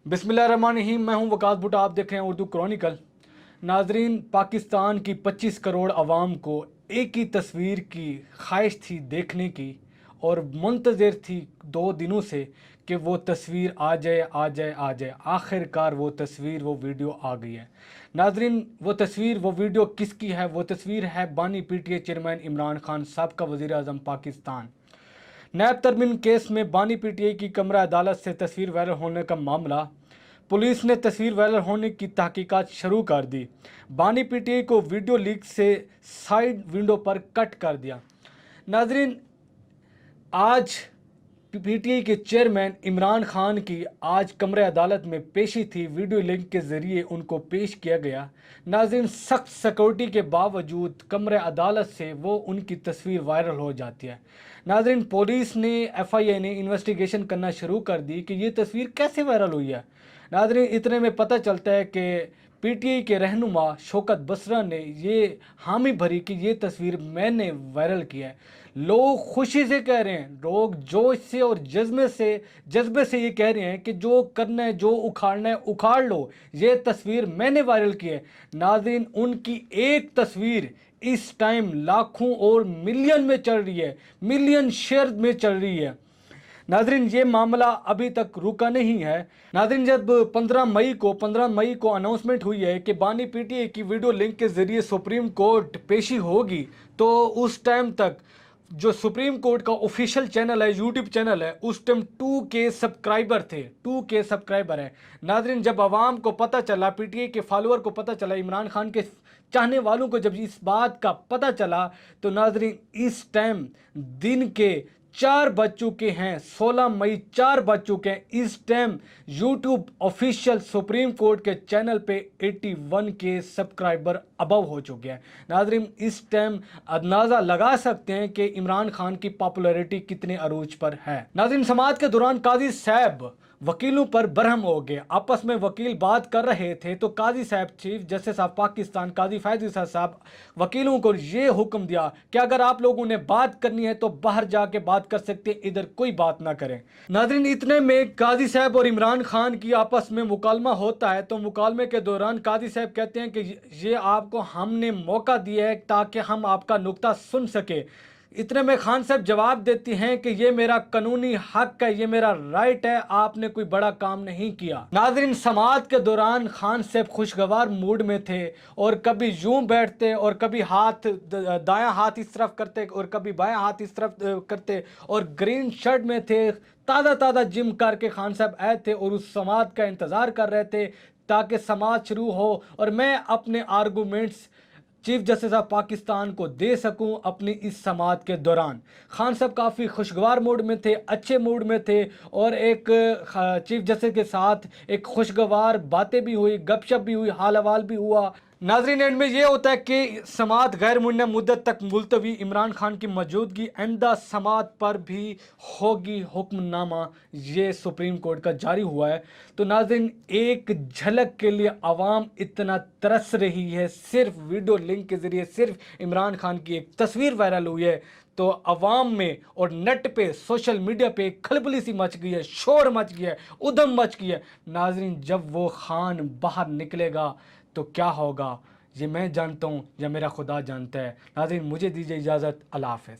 बिस्मिल्लाहिर्रहमानिर्रहीम। मैं हूं वकास भुट्टा, आप देख रहे हैं उर्दू क्रॉनिकल। नाजरीन, पाकिस्तान की 25 करोड़ आवाम को एक ही तस्वीर की ख्वाहिश थी देखने की और मुंतज़िर थी 2 दिनों से कि वो तस्वीर आ जाए आ जाए आ जाए। आखिरकार वो तस्वीर, वो वीडियो आ गई है। नाजरीन, वो तस्वीर, वो वीडियो किसकी है? वो तस्वीर है बानी पीटीए चेयरमैन इमरान खान, साबिक़ा वज़ीर आज़म पाकिस्तान। नैब तरमीम केस में बानी पीटीआई की कमरा अदालत से तस्वीर वायरल होने का मामला, पुलिस ने तस्वीर वायरल होने की तहकीकात शुरू कर दी। बानी पीटीआई को वीडियो लीक से साइड विंडो पर कट कर दिया। नाजरीन, आज पीटीआई के चेयरमैन इमरान खान की आज कमरे अदालत में पेशी थी। वीडियो लिंक के ज़रिए उनको पेश किया गया। नाज़रीन, सख्त सिक्योरिटी के बावजूद कमरे अदालत से वो उनकी तस्वीर वायरल हो जाती है। नाज़रीन, पुलिस ने एफआईए ने इन्वेस्टिगेशन करना शुरू कर दी कि ये तस्वीर कैसे वायरल हुई है। नाज़रीन, इतने में पता चलता है कि पीटीआई के रहनुमा शौकत बसरा ने ये हामी भरी कि ये तस्वीर मैंने वायरल किया है। लोग खुशी से कह रहे हैं, लोग जोश से और जज्बे से ये कह रहे हैं कि जो करना है, जो उखाड़ना है उखाड़ लो, ये तस्वीर मैंने वायरल की है। नाज़रीन, उनकी एक तस्वीर इस टाइम लाखों और मिलियन में चल रही है, मिलियन शेयर में चल रही है। नाजरीन, ये मामला अभी तक रुका नहीं है। नाजरीन, जब 15 मई को अनाउंसमेंट हुई है कि बानी पीटीआई की वीडियो लिंक के जरिए सुप्रीम कोर्ट पेशी होगी, तो उस टाइम तक जो सुप्रीम कोर्ट का ऑफिशियल चैनल है, यूट्यूब चैनल है, उस टाइम 2K सब्सक्राइबर थे, 2K सब्सक्राइबर है। नाजरीन, जब आवाम को पता चला, पीटीआई के फॉलोअर को पता चला, इमरान खान के चाहने वालों को जब इस बात का पता चला, तो नाजरीन इस टाइम दिन के 4 बज चुके हैं। 16 मई 4 बज चुके हैं। इस time YouTube official supreme court के चैनल पे 81K सब्सक्राइबर अबव हो चुके हैं। नाजरीन, इस टाइम अंदाज़ा लगा सकते हैं कि इमरान खान की पॉपुलैरिटी कितने अरूज पर है। नाजरीन, समाअत के दौरान काजी साहब वकीलों पर बरहम हो गए। आपस में वकील बात कर रहे थे तो काजी साहब, चीफ जस्टिस ऑफ पाकिस्तान काजी फैज ईसा साहब, वकीलों को ये हुक्म दिया कि अगर आप लोगों ने बात करनी है तो बाहर जाके बात कर सकते, इधर कोई बात ना करें। नाजरीन, इतने में काजी साहब और इमरान खान की आपस में मुकालमा होता है। तो मुकालमे के दौरान काजी साहब कहते हैं कि ये आपको हमने मौका दिया है ताकि हम आपका नुक्ता सुन सके। इतने में खान साहब जवाब देती हैं कि ये मेरा कानूनी हक है, ये मेरा राइट है, आपने कोई बड़ा काम नहीं किया। नाजरीन, समाअत के दौरान खान साहब खुशगवार मूड में थे और कभी यूं बैठते और कभी दायां हाथ इस तरफ करते और कभी बायां हाथ इस तरफ करते और ग्रीन शर्ट में थे। ताज़ा ताज़ा जिम करके खान साहब आए थे और उस समाअत का इंतज़ार कर रहे थे ताकि समाअत शुरू हो और मैं अपने arguments chief justice of Pakistan को दे सकूं अपनी इस समाअत के दौरान। खान साहब काफ़ी खुशगवार मूड में थे, अच्छे मूड में थे और एक चीफ जस्टिस के साथ एक खुशगवार बातें भी हुई, गपशप भी हुई, हाल हवाल भी हुआ। नाजरीन, एंड में ये होता है कि समाअत गैर मुन्नह मुद्दत तक मुलतवी, इमरान खान की मौजूदगी आइंदा समाअत पर भी होगी हुक्मनामा, ये सुप्रीम कोर्ट का जारी हुआ है। तो नाजरीन, एक झलक के लिए आवाम इतना तरस रही है, सिर्फ वीडियो लिंक के जरिए सिर्फ इमरान खान की एक तस्वीर वायरल हुई है तो अवाम में और नेट पे, सोशल मीडिया पे खलबली सी मच गई है, शोर मच गया है, उधम मच गई है। नाजरीन, जब वो खान बाहर निकलेगा तो क्या होगा, ये मैं जानता हूँ या मेरा खुदा जानता है। नाज़रीन, मुझे दीजिए इजाज़त। अल्लाह हाफ़िज़।